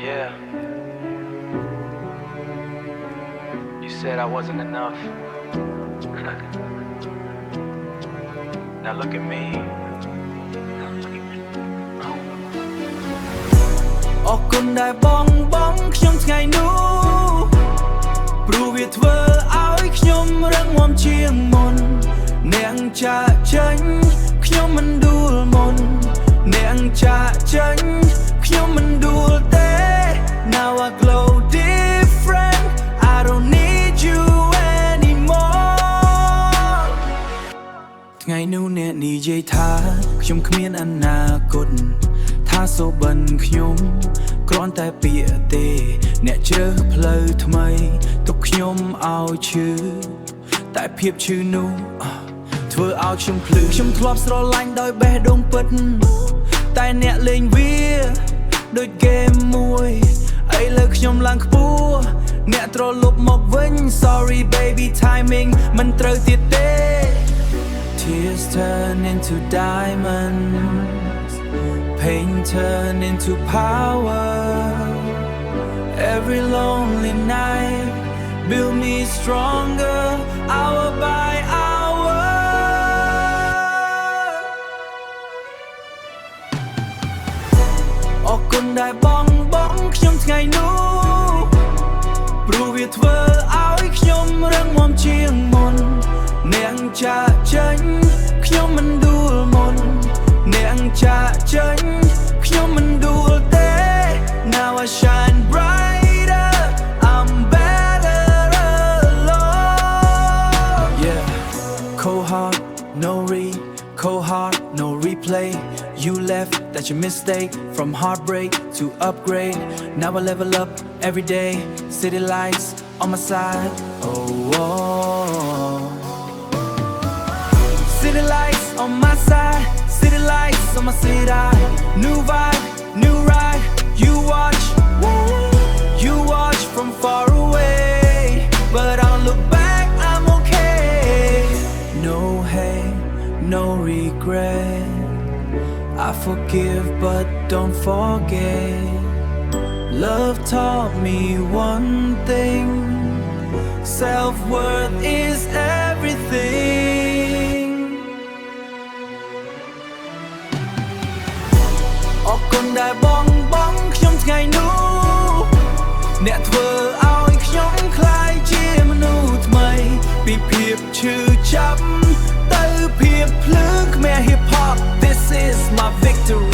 Yeah. You said I wasn't enough. Now look at me. ออกคนได้บ้องខ្ញុំថ្ងៃនោះព្រោះវាធ្វើឲ្យខ្ញុំរឹងមាំជាងមុនអ្នកចាក់ចេញខ្ញុំមិនដួលមុនអ្នកចាក់ចេញខ្ញុំមិនដួលទេ Now I glow different I don't need you anymore ថ្ងៃនោះអ្នកនិយាយថាខ្ញុំគ្មានអនាគតថាសូបិនខ្ញុំគ្រាន់តែពាក្យទេអ្នកជ្រើសផ្លូវថ្មីទុកខ្ញុំឲ្យឈឺតែភាពឈឺនោះធ្វើឲ្យខ្ញុំភ្លឺខ្ញុំធ្លាប់ស្រឡាញ់ដោយបេះដូងពិតតែអ្នកលេងវាដូចហ្គេមមួយឥឡូវខ្ញុំឡើងខ្ពស់អ្នកត្រឡប់មកវិញ Sorry baby timing មិនត្រូវទៀតទេ Tears turn into diamonds Pain turn into power Every lonely night build me stronger hour by hour អរគុណដែលបងខ្ញុំថ្ងៃនោះព្រោះវាធ្វើឲ្យខ្ញុំរឹងមាំជាងមុនអ្នកចាក់ចេញខ្ញុំមិនដួលមុនអ្នកចាក់ចេញខ្ញុំមិនដួលទេ Now I shine brighter I'm better alone Yeah Cold heart no replay You left that's your mistake From heartbreak to upgrade Now I level up every day City lights on my side oh. City lights on my side City lights on my city New vibe, new ride You watch from far away But I'll look back, I'm okay No hate, no regret I forgive but don't forget Love taught me one thing Self-worth is everything អរគុណដែលបងខ្ញុំថ្ងៃនោះអ្នកធ្វើឲ្យខ្ញុំក្លាយជាមនុស្សថ្មីពីភាពឈឺចាប់ទៅភាពភ្លឺខ្មែរ Hip Hop This is my victory